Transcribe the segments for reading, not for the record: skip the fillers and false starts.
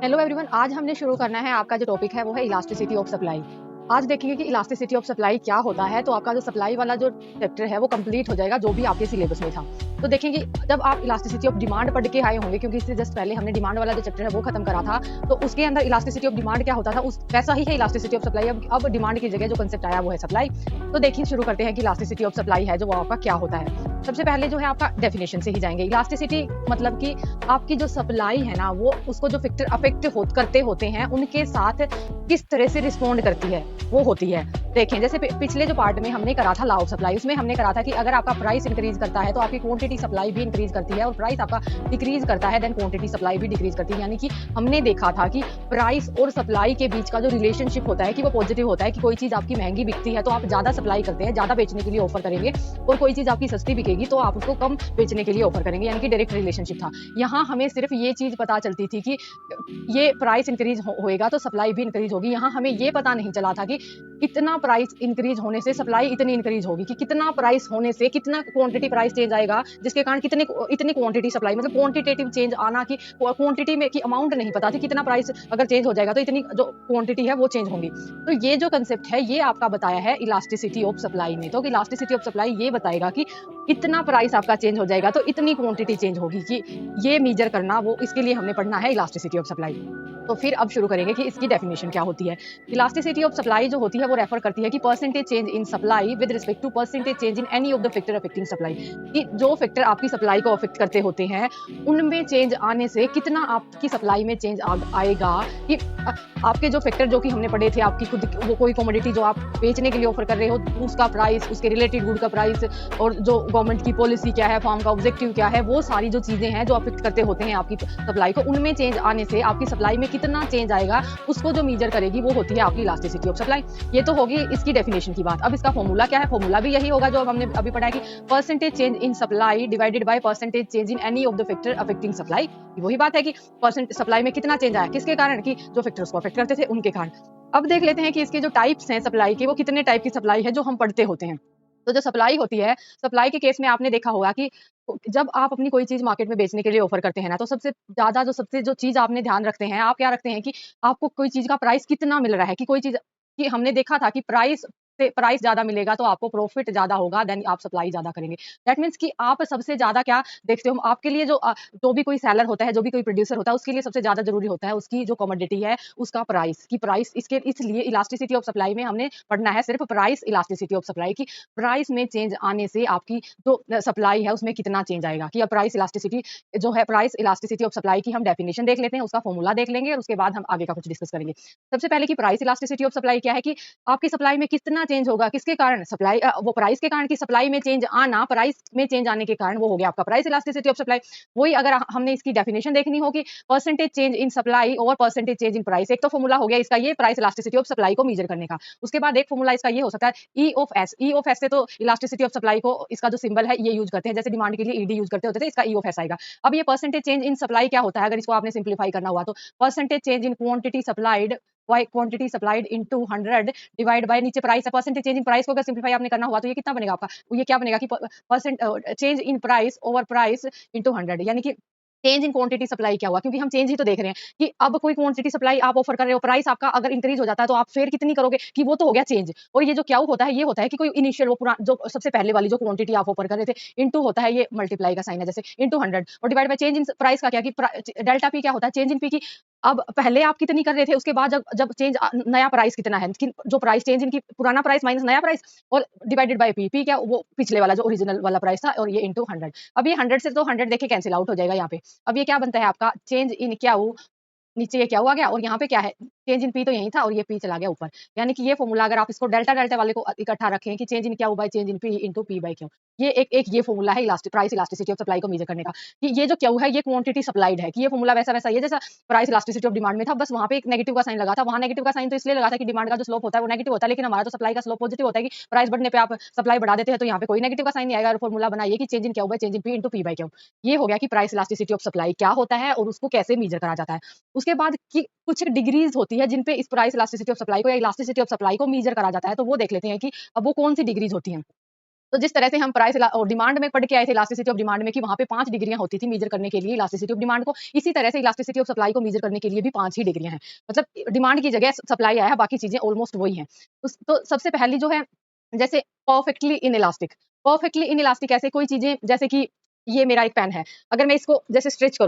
Hello everyone, आज हमने शुरू करना है। आपका जो टॉपिक है वो है इलास्टिसिटी ऑफ सप्लाई। आज देखेंगे कि इलास्टिसिटी ऑफ सप्लाई क्या होता है। तो आपका जो सप्लाई वाला जो चैप्टर है वो कंप्लीट हो जाएगा, जो भी आपके सिलेबस में था। तो देखेंगे जब आप इलास्टिसिटी ऑफ डिमांड पढ़ के आए होंगे, क्योंकि इससे जस्ट पहले हमने डिमांड वाला जो चैप्टर है वो खत्म करा था। तो उसके अंदर इलास्टिसिटी ऑफ डिमांड क्या होता था, उस वैसा ही है इलास्टिसिटी ऑफ सप्लाई। अब डिमांड की जगह जो कंसेप्ट आया वो है सप्लाई। तो देखिए शुरू करते हैं कि इलास्टिसिटी ऑफ सप्लाई है जो वो आपका क्या होता है। सबसे पहले जो है आपका डेफिनेशन से ही जाएंगे। इलास्टिसिटी मतलब कि आपकी जो सप्लाई है ना, वो उसको जो फैक्टर अफेक्ट करते होते हैं उनके साथ किस तरह से रिस्पॉन्ड करती है, वो होती है। देखें, जैसे पिछले जो पार्ट में हमने करा था लॉ ऑफ सप्लाई, उसमें हमने करा था कि अगर आपका प्राइस इंक्रीज करता है तो आपकी क्वांटिटी सप्लाई भी इंक्रीज करती है, और प्राइस आपका डिक्रीज करता है देन क्वांटिटी सप्लाई भी डिक्रीज करती है। यानी कि हमने देखा था कि प्राइस और सप्लाई के बीच का जो रिलेशनशिप होता है कि वो पॉजिटिव होता है। कि कोई चीज आपकी महंगी बिकती है तो आप ज्यादा सप्लाई करते हैं, ज्यादा बेचने के लिए ऑफर करेंगे, और कोई चीज आपकी सस्ती बिकेगी तो आप उसको कम बेचने के लिए ऑफर करेंगे। यानी कि डायरेक्ट रिलेशनशिप था। यहाँ हमें सिर्फ ये चीज पता चलती थी कि ये प्राइस इंक्रीज होएगा तो सप्लाई भी इंक्रीज होगी। यहाँ हमें ये पता नहीं चला था कि इतना प्राइस इंक्रीज होने से सप्लाई इतनी इंक्रीज होगी, कि कितना प्राइस होने से कितना क्वांटिटी प्राइस चेंज आएगा, जिसके कारण कितने इतनी क्वांटिटी सप्लाई, मतलब क्वांटिटेटिव चेंज आना, कि क्वांटिटी में की अमाउंट नहीं पता थी। कितना प्राइस अगर चेंज हो जाएगा तो इतनी जो क्वांटिटी है वो चेंज होंगी। तो ये जो कंसेप्ट है ये आपका बताया है इलास्टिसिटी ऑफ सप्लाई में। तो इलास्टिसिटी ऑफ सप्लाई ये बताएगा कि इतना प्राइस आपका चेंज हो जाएगा तो इतनी क्वांटिटी चेंज होगी। कि ये मेजर करना, वो इसके लिए हमने पढ़ना है इलास्टिसिटी ऑफ सप्लाई। तो फिर अब शुरू करेंगे कि इसकी डेफिनेशन क्या होती है। इलास्टिसिटी ऑफ सप्लाई जो होती है वो रेफर करती है कि percentage change in supply with respect to percentage change in any of the factor affecting supply. कि जो फैक्टर आपकी सप्लाई को अफेक्ट करते होते हैं उनमें चेंज आने से कितना आपकी सप्लाई में चेंज आएगा। कि आपके जो फैक्टर जो कि हमने पढ़े थे, आपकी खुद वो कोई कमोडिटी जो आप बेचने के लिए ऑफर कर रहे हो उसका प्राइस, उसके रिलेटेड गुड का प्राइस, और जो गवर्नमेंट की पॉलिसी क्या है, फार्म का ऑब्जेक्टिव क्या है, वो सारी जो चीजें हैं जो अफेक्ट करते होते हैं आपकी सप्लाई को, उनमें चेंज आने से आपकी सप्लाई में कितना चेंज आएगा, उसको जो मेजर करेगी वो होती है आपकी इलास्टिसिटी ऑफ सप्लाई। ये तो होगी इसकी डेफिनेशन की बात। अब इसका फॉर्मूला क्या है? फॉर्मूला भी यही होगा जो हमने अभी पढ़ा है कि percentage change in supply divided by percentage change in any of the factor affecting supply. वही बात है कि परसेंट सप्लाई में कितना चेंज आया, किसके कारण? कि जो फैक्टर उसको अफेक्ट करते थे उनके कारण। अब देख लेते हैं कि इसके जो टाइप्स हैं सप्लाई के, वो कितने टाइप की सप्लाई है जो हम पढ़ते होते हैं। तो जो सप्लाई होती है, सप्लाई के केस में आपने देखा होगा कि जब आप अपनी कोई चीज मार्केट में बेचने के लिए ऑफर करते हैं ना, तो सबसे जो चीज आपने ध्यान रखते हैं, आप क्या रखते हैं कि आपको कोई चीज का प्राइस कितना मिल रहा है। कि कोई चीज कि हमने देखा था कि प्राइस ज्यादा मिलेगा तो आपको प्रॉफिट ज्यादा होगा, देन आप सप्लाई ज्यादा करेंगे। दैट मीन्स कि आप सबसे ज्यादा क्या देखते हो? आपके लिए जो भी कोई सेलर होता है, जो भी कोई प्रोड्यूसर होता है, उसके लिए सबसे ज्यादा जरूरी होता है उसकी जो कमोडिटी है उसका प्राइस। की प्राइस इसके इसलिए इलास्टिसिटी ऑफ सप्लाई में हमने पढ़ना है सिर्फ प्राइस इलास्टिसिटी ऑफ सप्लाई की। प्राइस में चेंज आने से आपकी जो सप्लाई है उसमें कितना चेंज आएगा। कि अब प्राइस इलास्टिसिटी जो है, प्राइस इलास्टिसिटी ऑफ सप्लाई की हम डेफिनेशन देख लेते हैं, उसका फॉर्मूला देख लेंगे, और उसके बाद हम आगे का कुछ डिस्कस करेंगे। सबसे पहले कि प्राइस इलास्टिसिटी ऑफ सप्लाई क्या है, कि आपकी सप्लाई में कितना चेंज होगा, किसके कारण? वो प्राइस के कारण। की सप्लाई में चेंज आना, प्राइस में चेंज आने के कारण, वो हो गया आपका प्राइस इलास्टिसिटी ऑफ सप्लाई। वही अगर हमने इसकी डेफिनेशन देखनी होगी, परसेंटेज चेंज इन सप्लाई और परसेंटेज चेंज इन प्राइस। एक तो फॉर्मूला हो गया इसका ये प्राइस इलास्टिसिटी ऑफ सप्लाई को मेजर करने का। उसके बाद एक फॉर्मूला इसका ये हो सकता है ई of S. E of S से तो इलास्टिसिटी ऑफ सप्लाई को, इसका जो सिंबल है ये यूज करते हैं, जैसे डिमांड के लिए ईडी यूज करते होते थे, इसका ई ऑफ एस आएगा। अब ये परसेंटेज चेंज इन सप्लाई क्या होता है, अगर इसको आपने सिंप्लीफाई करना हुआ तो percentage change in quantity supplied by quantity supplied into 100 divide by नीचे प्राइस है। परसेंटेज चेंज इन प्राइस को अगर सिंप्लीफाई आपने करना हुआ तो ये कितना बनेगा आपका? ये क्या बनेगा कि percent change in price over price into 100। यानी कि चेंज इन क्वांटिटी सप्लाई क्या हुआ, क्योंकि हम चेंज ही तो देख रहे हैं कि अब कोई क्वांटिटी सप्लाई आप ऑफर कर रहे हो, प्राइस आपका अगर इंक्रीज हो जाता है तो आप फिर कितनी करोगे, कि वो तो हो गया चेंज। और ये जो क्या होता है, ये होता है कि कोई इनिशियल वो जो सबसे पहले वाली जो क्वांटिटी आप ऑफर कर रहे थे, इनटू होता है ये मल्टीप्लाई का साइन है, जैसे इनटू 100, और divide by change in price का क्या, कि डेल्टा पी क्या होता है, चेंज इन पी की। अब पहले आप कितनी कर रहे थे, उसके बाद जब जब चेंज नया प्राइस कितना है, जो प्राइस चेंज इनकी पुराना प्राइस माइनस नया प्राइस, और डिवाइडेड बाय पी। पी क्या, वो पिछले वाला जो ओरिजिनल वाला प्राइस था, और ये इनटू 100। अब ये 100 से तो 100 देखे कैंसिल आउट हो जाएगा यहाँ पे। अब ये क्या बनता है आपका, चेंज इन क्या हो, नीचे ये क्या हुआ गया, और यहाँ पे क्या है, चेंज इन पी तो यही था, और ये पी चला गया ऊपर। यानी कि ये फॉर्मूला अगर आप इसको डेल्टा डेल्टा वाले को इकट्ठा रखें कि चेंज इन क्या by change in P into P by Q, ये एक ये फॉर्मूला है प्राइस इलास्टिसिटी ऑफ सप्लाई को मेजर करने का। कि ये जो क्यू है ये क्वांटिटी सप्लाइड है। कि ये फॉर्मूला वैसा वैसा ये जैसा प्राइस इलास्टिसिटी ऑफ डिमांड में था, बस वहाँ पे एक नेगेटिव का साइन लगा था। वहाँ नेगेटिव का साइन तो इसलिए लगा था कि डिमांड का जो स्लोप होता है वो नेगेटिव होता है, लेकिन हमारा तो सप्लाई का स्लोप पॉजिटिव होता है। कि प्राइस बढ़ने पे आप सप्लाई बढ़ा देते हैं तो यहाँ पे कोई नेगेटिव का साइन नहीं आएगा। और फॉर्मूला बनाइए कि चेंज इन क्या by change in P into P by Q. ये हो गया कि प्राइस इलास्टिसिटी ऑफ सप्लाई क्या होता है और उसको कैसे मेजर करा जाता है। उसके बाद की कुछ डिग्रीज होती है जिन पे इस प्राइस इलास्टिसिटी ऑफ सप्लाई को या इलास्टिसिटी ऑफ सप्लाई को मेजर करा जाता है, तो वो देख लेते हैं कि अब वो कौन सी डिग्रीज होती हैं। तो जिस तरह से हम प्राइस और डिमांड में पढ़ के आए थे इलास्टिसिटी ऑफ डिमांड में कि वहाँ पे 5 डिग्रियाँ होती थी मेजर करने के लिए इलास्टिसिटी ऑफ डिमांड को, इसी तरह से इलास्टिसिटी ऑफ सप्लाई को मेजर करने के लिए भी 5 ही डिग्रियाँ हैं। मतलब डिमांड की जगह सप्लाई आया है, बाकी चीज़ें ऑलमोस्ट वही हैं। तो सबसे पहली जो है, जैसे परफेक्टली इनइलास्टिक ऐसे कोई चीज़ें, जैसे कि ये मेरा एक पेन है, अगर मैं इसको जैसे स्ट्रेच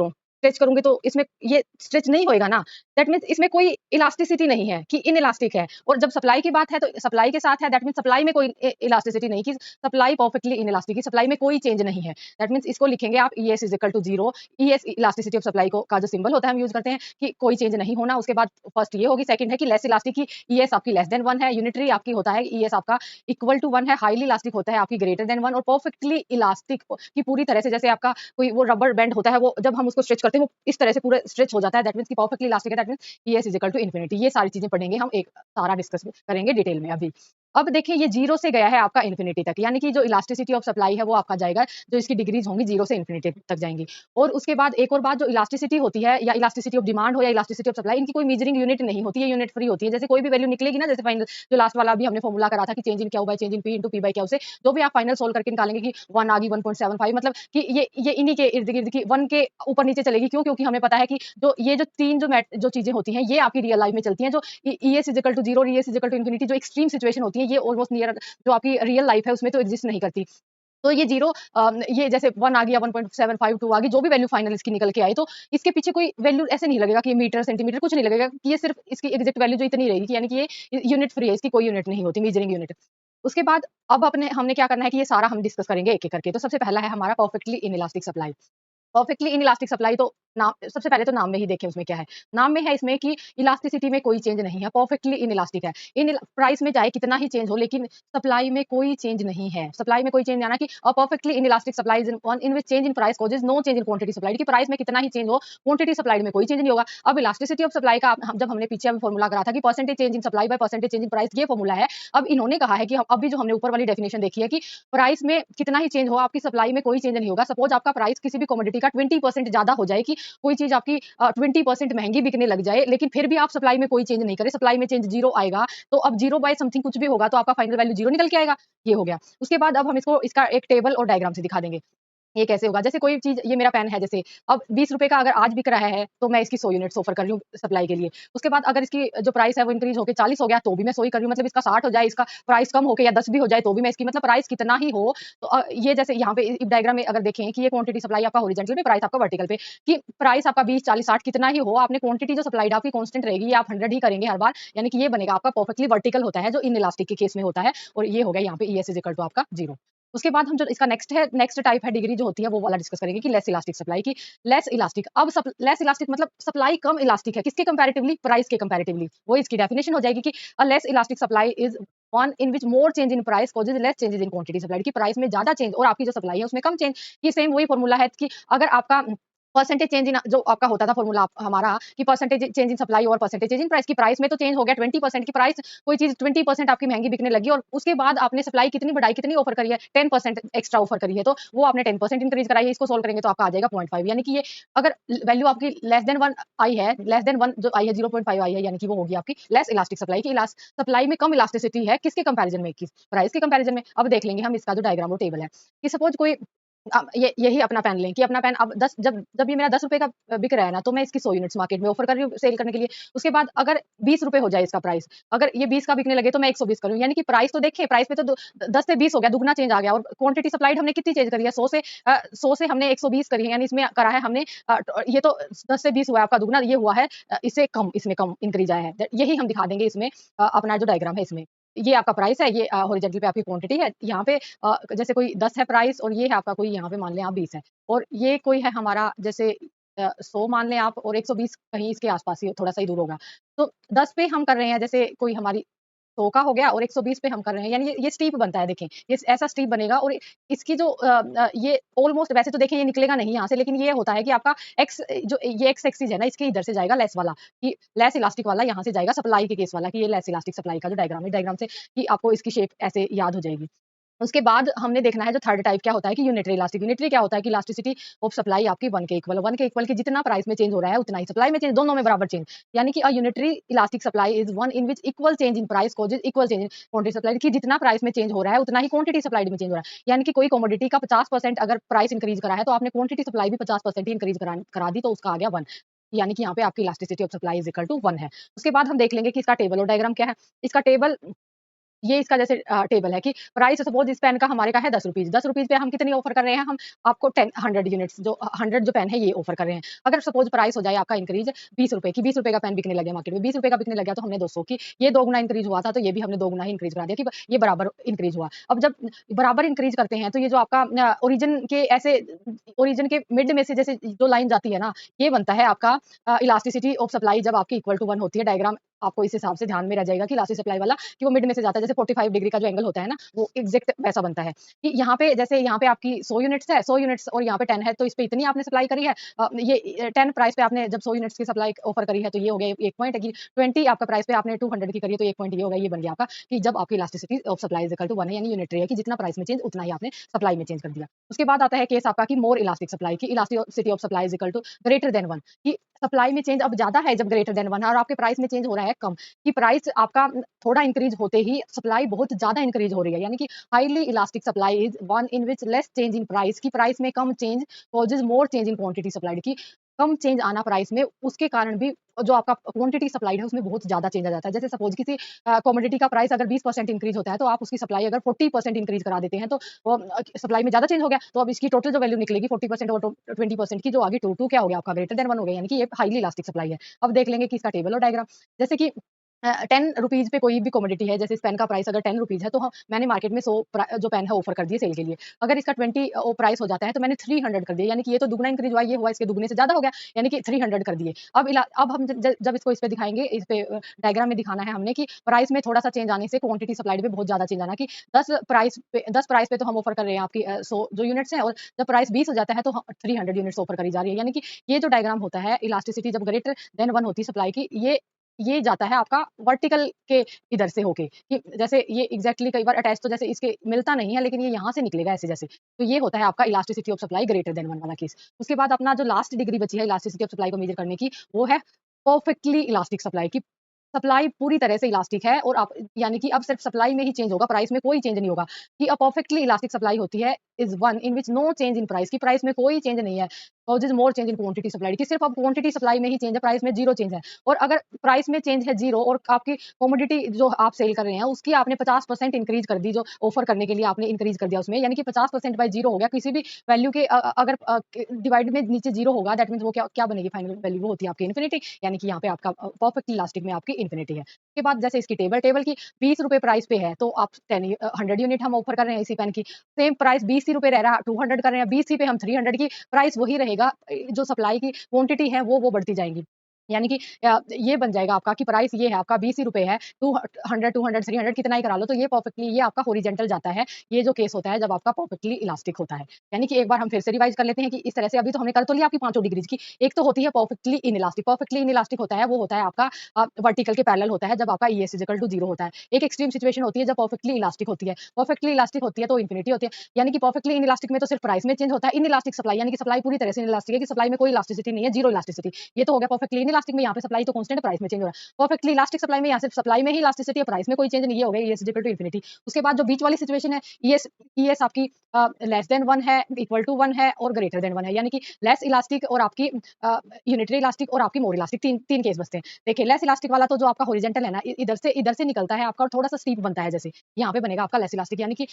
करूँगी तो इसमें ये स्ट्रेच नहीं होएगा ना, दैट मीन्स इसमें कोई इलास्टिसिटी नहीं है कि इनइलास्टिक है। और जब सप्लाई की बात है तो सप्लाई के साथ है, दैट मीन्स सप्लाई में कोई इलास्टिसिटी नहीं, कि सप्लाई परफेक्टली इनइलास्टिक है, सप्लाई में कोई चेंज नहीं है। दैट मीन्स इसको लिखेंगे आप ES is equal to 0, ES elasticity of supply को का जो सिंबल होता है हम यूज करते हैं कि कोई चेंज नहीं होना। उसके बाद फर्स्ट ये होगी, सेकंड है कि लेस इलास्टिक की ES आपकी लेस देन 1 है, यूनिटरी आपकी होता है ES आपका इक्वल टू 1 है, हाईली इलास्टिक होता है आपकी ग्रेटर देन 1, और परफेक्टली इलास्टिक की पूरी तरह से, जैसे आपका कोई वो रबर बैंड होता है, वो जब हम उसको स्ट्रेच करते हैं वो इस तरह से पूरा स्ट्रेच हो जाता है, दैट मीन्स कि परफेक्टली इलास्टिक है, that means ES is equal to infinity. ये सारी चीजें पढ़ेंगे हम, एक सारा डिस्कस करेंगे डिटेल में अभी। अब देखिए ये 0 से गया है आपका इन्फिनिटी तक, यानी कि जो इलास्टिसिटी ऑफ सप्लाई है वो आपका जाएगा, जो इसकी डिग्रीज होंगी 0 से इन्फिनिटी तक जाएंगी। और उसके बाद एक और बात, जो इलास्टिसिटी होती है, या इलास्टिसिटी ऑफ डिमांड हो या इलास्टिसिटी ऑफ सप्लाई, इनकी कोई मेजरिंग यूनिट नहीं होती है, यूनिट फ्री होती है। जैसे कोई भी वैल्यू निकलेगी ना, जैसे फाइनल जो लास्ट वाला अभी हमने फॉर्मूला करा था कि change in Q by change in P into P by Q से जो भी आप फाइनल सोल्व करके निकालेंगे कि 1 आ गई 1.75, मतलब कि ये इन्हीं के इर्द गिर्द की 1 के ऊपर नीचे चलेगी। क्यों? क्योंकि हमें पता है कि जो तीन जो चीजें होती हैं ये आपकी रियल लाइफ में चलती हैं, जो ES इज इक्वल टू 0 और ES is equal to infinity, जो एक्सट्रीम सिचुएशन होती है, ये ऑलमोस्ट नियर जो आपकी रियल लाइफ है उसमें तो एग्जिस्ट नहीं करती। तो ये 0 ये जैसे 1 आ गया, 1.75, 2 आ गई, जो भी वैल्यू फाइनल इसकी निकल के आई, तो इसके पीछे कोई वैल्यू ऐसे नहीं लगेगा कि मीटर सेंटीमीटर कुछ नहीं लगेगा, कि ये सिर्फ इसकी एग्जैक्ट वैल्यू जो इतनी रहेगी, यानी कि ये यूनिट फ्री है, इसकी कोई यूनिट नहीं होती मेजरिंग यूनिट। उसके बाद अब अपने हमने क्या करना है कि ये सारा हम डिस्कस करेंगे एक-एक करके। तो सबसे पहला है हमारा perfectly inelastic supply. Perfectly inelastic supply, तो नाम सबसे पहले तो नाम में ही देखें उसमें क्या है। नाम में है इसमें कि इलास्टिसिटी में कोई चेंज नहीं है, परफेक्टली इनइलास्टिक है। इन प्राइस में चाहे कितना ही चेंज हो, लेकिन सप्लाई में कोई चेंज नहीं है। सप्लाई में कोई चेंज आना कि perfectly inelastic supply is one in which change in price causes no change in quantity supplied, कि प्राइस में कितना ही चेंज हो, क्वांटिटी सप्लाइड में कोई चेंज नहीं होगा। अब इलास्टिसिटी ऑफ सप्लाई का जब हमने पीछे अभी फॉर्मूला करा था कि percentage change in supply by percentage change in price, ये फॉर्मूला है। अब इन्होंने कहा है कि हम अभी जो हमने ऊपर वाली डेफिनेशन देखी है कि प्राइस में कितना ही चेंज हो, आपकी सप्लाई में कोई चेंज नहीं होगा। सपोज आपका प्राइस किसी भी कमोडिटी का 20% ज्यादा हो जाए, कि कोई चीज आपकी 20% महंगी बिकने लग जाए, लेकिन फिर भी आप सप्लाई में कोई चेंज नहीं करे, सप्लाई में चेंज 0 आएगा, तो अब 0 बाय समथिंग कुछ भी होगा, तो आपका फाइनल वैल्यू 0 निकल के आएगा। ये हो गया। उसके बाद अब हम इसको इसका एक टेबल और डायग्राम से दिखा देंगे। ये कैसे होगा? जैसे कोई चीज़, ये मेरा पेन है जैसे, अब ₹20 का अगर आज बिक रहा है, तो मैं इसकी 100 यूनिट्स ऑफर कर रही हूँ सप्लाई के लिए। उसके बाद अगर इसकी जो प्राइस है वो इंक्रीज़ होके 40 हो गया, तो भी मैं 100 ही कर रही हूँ। मतलब इसका 60 हो जाए, इसका प्राइस कम होके या 10 भी हो जाए, तो भी मैं इसकी, मतलब प्राइस कितना ही हो, तो ये जैसे यहाँ पे इस डायग्राम में अगर देखें कि ये क्वांटिटी सप्लाई आपका हॉरिजॉन्टल पे, प्राइस आपका वर्टिकल पे, कि प्राइस आपका 20, 40, 60 कितना ही हो, आपने क्वांटिटी जो सप्लाइड आपकी कांस्टेंट रहेगी, ये आप 100 ही करेंगे हर बार, यानी कि ये बनेगा आपका परफेक्टली वर्टिकल होता है, जो इनइलास्टिक के केस में होता है। और ये हो गया यहाँ पे ES इज इक्वल टू आपका 0। उसके बाद हम जो इसका नेक्स्ट टाइप है डिग्री जो होती है, वो वाला डिस्कस करेंगे कि लेस इलास्टिक सप्लाई की। लेस इलास्टिक, अब लेस इलास्टिक मतलब सप्लाई कम इलास्टिक है, किसके कंपैरेटिवली? प्राइस के कंपैरेटिवली। वो इसकी डेफिनेशन हो जाएगी कि a less elastic supply is one in which more change in price causes less changes in quantity supplied, की प्राइस में ज्यादा चेंज और आपकी जो सप्लाई है उसमें कम चेंज। ये सेम वही फॉर्मूला है कि अगर आपका परसेंटेज चेंज इन जो आपका होता था फॉर्मूला हमारा, कि परसेंटेज चेंज इन सप्लाई और परसेंटेज चेंज इन प्राइस, की प्राइस में तो चेंज हो गया 20% की प्राइस, कोई चीज 20% आपकी महंगी बिकने लगी, और उसके बाद आपने सप्लाई कितनी बढ़ाई, कितनी ऑफर करी है, 10% एक्स्ट्रा ऑफर करी है, तो वो आपने 10% इंक्रीज कराई है। इसको सोल्व करेंगे तो आपका आ जाएगा 0.5, यानी कि ये अगर वैल्यू आपकी लेस देन 1 आई है, लेस देन 1 जो आई है 0.5 आई है, यानी कि वो होगी आपकी लेस इलास्टिक सप्लाई की। सप्लाई में कम इलास्टिसिटी है, किसके कंपैरिजन में? प्राइस के कंपैरिजन में। अब देख लेंगे हम इसका जो डायग्राम और टेबल है, कि सपोज कोई ये यही अपना पेन लें, कि अपना पेन अब 10 जब जब ये मेरा ₹10 का बिक रहा है ना, तो मैं इसकी 100 यूनिट्स मार्केट में ऑफर कर रही हूँ सेल करने के लिए। उसके बाद अगर ₹20 हो जाए इसका प्राइस, अगर ये 20 का बिकने लगे तो मैं 120 करूँ, यानी कि प्राइस तो देखिए, प्राइस पे तो 10 से 20 हो गया, दुगना चेंज आ गया, और क्वांटिटी सप्लाइड हमने कितनी चेंज करी है, 100 से हमने 120 करी है, यानी इसमें करा है हमने ये तो 10 से 20 हुआ है आपका दुगना, ये हुआ है इससे कम, इसमें कम इंक्रीज आया है। यही हम दिखा देंगे इसमें, अपना जो डायग्राम है इसमें। ये आपका प्राइस है, ये हॉरिजॉन्टल पे आपकी क्वांटिटी है, यहाँ पे जैसे कोई 10 है प्राइस, और ये है आपका कोई, यहाँ पे मान लें आप 20 है, और ये कोई है हमारा जैसे 100 मान लें आप, और 120 कहीं इसके आसपास ही थोड़ा सा ही दूर होगा। तो 10 पे हम कर रहे हैं, जैसे कोई हमारी 100 का हो गया, और 120 पे हम कर रहे हैं, यानी ये स्टीप बनता है, देखें ये ऐसा स्टीप बनेगा। और इसकी जो ये ऑलमोस्ट, वैसे तो देखें ये निकलेगा नहीं यहाँ से, लेकिन ये होता है कि आपका एक्स जो ये एक्स एक्सिस है ना, इसके इधर से जाएगा लेस वाला, कि लेस इलास्टिक वाला यहाँ से जाएगा सप्लाई के केस वाला, कि ये लेस इलास्टिक सप्लाई का जो डायग्राम है, डायग्राम से कि आपको इसकी शेप ऐसे याद हो जाएगी। उसके बाद हमने देखना है जो थर्ड टाइप क्या होता है कि यूनिटरी इलास्टिक। यूनिटरी क्या होता है कि इलास्टिसिटी ऑफ सप्लाई आपकी 1 के इक्वल, 1 के इक्वल की जितना प्राइस में चेंज हो रहा है उतना ही सप्लाई में चेंज, दोनों में बराबर चेंज। यानी कि unitary elastic supply is one in which equal change in price causes equal change in quantity supply, कि जितना प्राइस में चेंज हो रहा है उतना ही क्वांटिटी सप्लाइड में चेंज हो रहा है। यानी कि कोई कमोडिटी का 50% अगर प्राइस इंक्रीज करा है तो आपने क्वांटिटी सप्लाई भी 50% ही इंक्रीज करा दी, तो उसका आ गया 1। यानी कि यहाँ पे आपकी elasticity of supply is equal to 1 है। उसके बाद हम देख लेंगे कि इसका टेबल और डायग्राम क्या है। इसका टेबल ये इसका जैसे टेबल है कि प्राइस सपोज इस पेन का हमारे का है 10 रुपीज, 10 रुपीज पे हम कितनी ऑफर कर रहे हैं, हम आपको 100 यूनिट्स जो 100 जो पेन है ये ऑफर कर रहे हैं। अगर सपोज प्राइस हो जाए आपका इंक्रीज 20 रुपए की, 20 रुपए का पेन बिकने लगे मार्केट में, 20 रुपए का बिकने लगा तो हमने 200 की, ये 2 गुना इंक्रीज हुआ था तो ये भी हमने 2 गुना ही इंक्रीज करा दिया कि ये बराबर इंक्रीज हुआ। अब जब बराबर इंक्रीज करते हैं तो ये जो आपका ओरिजिन के ऐसे ओरिजिन के मिड में से जैसे जो लाइन जाती है ना, ये बनता है आपका इलास्टिसिटी ऑफ सप्लाई जब आपकी इक्वल टू 1 होती है। डायग्राम आपको इस हिसाब से ध्यान में रह जाएगा कि इलास्टिक सप्लाई वाला कि वो मिड में से जाता है, जैसे 45 डिग्री का जो एंगल होता है ना, वो एग्जैक्ट वैसा बनता है कि यहाँ पे जैसे यहाँ पे आपकी 100 यूनिट्स है, 100 यूनिट्स और यहाँ पे 10 है, तो इस पे इतनी आपने सप्लाई करी है। ये 10 प्राइस पे आपने जब 100 यूनिट्स की सप्लाई ऑफर करी है तो ये हो गया 1 पॉइंट है कि 20 आपका प्राइस पे आपने 200 की करी है तो 1 पॉइंट ये हो गया, ये बन गया आपका कि जब आपकी elasticity of supply is equal to 1 है, यानी यूनिटरी है कि जितना प्राइस में चेंज उतना ही आपने सप्लाई में चेंज कर दिया। उसके बाद आता है केस आपका कि मोर इलास्टिक सप्लाई की elasticity of supply is equal to greater than 1, कि सप्लाई में चेंज अब ज्यादा है जब ग्रेटर देन 1 है और आपके प्राइस में चेंज हो रहा है कम, कि प्राइस आपका थोड़ा इंक्रीज होते ही सप्लाई बहुत ज्यादा इंक्रीज हो रही है। यानी कि highly elastic supply is one in which less change in price, की प्राइस में कम change causes more change in quantity supplied, की कम चेंज आना प्राइस में उसके कारण भी जो आपका क्वांटिटी सप्लाइड है उसमें बहुत ज्यादा चेंज आ जाता है। जैसे सपोज किसी कमोडिटी का प्राइस अगर 20% इंक्रीज होता है तो आप उसकी सप्लाई अगर 40% इंक्रीज करा देते हैं तो सप्लाई में ज्यादा चेंज हो गया, तो अब इसकी टोटल जो वैल्यू निकलेगी 40% और 20% की जो आगे टू क्या हो गया आपका ग्रेटर देन 1 हो गया, यानी कि ये हाईली इलास्टिक सप्लाई है। अब देख लेंगे कि इसका टेबल और डायग्राम, जैसे कि 10 रुपीज पे कोई भी कमोडिटी है, जैसे इस पेन का प्राइस अगर 10 रुपीज है तो मैंने मार्केट में 100 जो पेन है ऑफर कर दिए सेल के लिए। अगर इसका 20 प्राइस हो जाता है तो मैंने 300 कर दिया, यानी कि ये तो दुगना इंक्रीज हुआ, ये हुआ इसके दुगने से ज्यादा हो गया, यानी कि 300 कर दिए। अब हम जब इसको इस पे दिखाएंगे, इस पे डायग्राम में दिखाना है हमने कि प्राइस में थोड़ा सा चेंज आने से क्वांटिटी सप्लाइड पे बहुत ज्यादा चेंज आना, कि 10 प्राइस पे तो हम ऑफर कर रहे हैं आपकी 100 जो यूनिट्स है, और जब प्राइस 20 हो जाता है तो 300 यूनिट्स ऑफर करी जा रही है। यानी कि ये जो डायग्राम होता है इलास्टिसिटी जब ग्रेटर देन 1 होती है सप्लाई की, ये जाता है आपका वर्टिकल के इधर से होके, कि जैसे ये एग्जैक्टली कई बार अटैच तो जैसे इसके मिलता नहीं है, लेकिन ये यहाँ से निकलेगा ऐसे जैसे, तो ये होता है आपका elasticity of supply greater than 1 वाला केस। उसके बाद अपना जो लास्ट डिग्री बची है इलास्टिसिटी ऑफ सप्लाई को मेजर करने की, वो है परफेक्टली इलास्टिक सप्लाई की। सप्लाई पूरी तरह से इलास्टिक है और आप यानी कि अब सिर्फ सप्लाई में ही चेंज होगा, प्राइस में कोई चेंज नहीं होगा, कि अ परफेक्टली इलास्टिक सप्लाई होती है is one in which no change in price, की प्राइस में कोई चेंज नहीं है, causes more change in quantity supply, की सिर्फ अब क्वांटिटी सप्लाई में ही चेंज है, प्राइस में जीरो चेंज है। और अगर प्राइस में चेंज है जीरो और आपकी कमोडिटी जो आप सेल कर रहे हैं उसकी आपने 50% इंक्रीज कर दी, जो ऑफर करने के लिए आपने इंक्रीज कर दिया उसमें, यानी कि 50% बाय जीरो हो गया, किसी भी वैल्यू के अगर डिवाइड में नीचे जीरो होगा, दैट मीन वो क्या क्या बनेगी, फाइनल वैल्यू वो होती है आपकी इन्फिनिटी, यानी कि यहाँ पे आपका परफेक्टली इलास्टिक में आपकी इन्फिनिटी है। उसके बाद जैसे इसकी टेबल की 20 रुपए प्राइस पे है तो आप 100 यूनिट हम ऑफर कर रहे हैं इसी पेन की, सेम प्राइस 20 ही रुपए रह रहा है, 200 कर रहे हैं, 20 ही पे हम 300 की, प्राइस वही रहेगा, जो सप्लाई की क्वांटिटी है वो बढ़ती जाएंगी। यानी कि ये बन जाएगा आपका कि प्राइस ये है आपका 20 ही रुपए है, 200 200 300 कितना ही करा लो, तो ये परफेक्टली ये आपका हॉरिजॉन्टल जाता है। ये जो केस होता है जब आपका परफेक्टली इलास्टिक होता है। यानी कि एक बार हम फिर से रिवाइज कर लेते हैं कि इस तरह से अभी तो हमने कर तो लिया आपकी पांचों डिग्रीज की। एक तो होती है परफेक्टली इनइलास्टिक, परफेक्टली इनइलास्टिक होता है वो होता है आपका वर्टिकल के पैरेलल होता है जब आपका ES इक्वल टू 0 होता है। एक एक्सट्रीम सिचुएशन होती है जब परफेक्टली इलास्टिक होती है, परफेक्टली इलास्टिक होती है तो इन्फिनिटी होती है। यानी कि परफेक्टली इनइलास्टिक में तो सिर्फ प्राइस में चेंज होता है, इनइलास्टिक सप्लाई यानी कि सप्लाई पूरी तरह से इनइलास्टिक है, कि सप्लाई में कोई इलास्टिसिटी नहीं है, जीरो इलास्टिसिटी। ये तो हो गया परफेक्टली इनइलास्टिक में, यहाँ पे सप्लाई तो कांस्टेंट प्राइस में चेंज हो रहा है। परफेक्टली इलास्टिक सप्लाई में यहाँ सिर्फ सप्लाई में ही इलास्टिसिटी है, प्राइस में कोई चेंज नहीं, ये हो गया ES इक्वल टू इन्फिनिटी। उसके बाद जो बीच वाली सिचुएशन है, ES आपकी लेस देन 1 है, इक्वल टू 1 है और ग्रेटर देन 1 है, यानी कि लेस इलास्टिक और आपकी यूनिटरी इलास्टिक और आपकी मोर इलास्टिक, तीन तीन केस बचते हैं। देखिए लेस इलास्टिक वाला तो जो आपका हॉरिजॉन्टल है ना, इधर से निकलता है आपका और थोड़ा सा स्टीप बनता है, जैसे यहाँ पे बनेगा आपका लेस इलास्टिक, यानी कि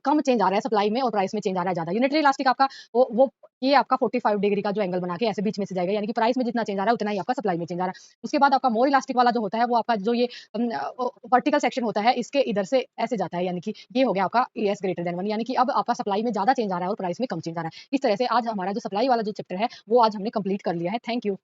कम चेंज आ रहा है सप्लाई में और प्राइस में चेंज आ रहा है ज्यादा। यूनिटरी इलास्टिक आपका वो ये आपका 45 डिग्री का जो एंगल बना के ऐसे बीच में से जाएगा, यानी कि प्राइस में जितना चेंज आ रहा है उतना ही आपका सप्लाई में चेंज आ रहा है। उसके बाद आपका मोर इलास्टिक वाला जो होता है वो आपका जो ये वर्टिकल सेक्शन होता है इसके इधर से ऐसे जाता है, यानी कि ये हो गया आपका ES ग्रेटर देन 1, यानी कि अब आपका सप्लाई में ज्यादा चेंज आ रहा है और प्राइस में कम चेंज आ रहा है। इस तरह से आज हमारा जो सप्लाई वाला जो चैप्टर है वो आज हमने कंप्लीट कर लिया है। Thank you.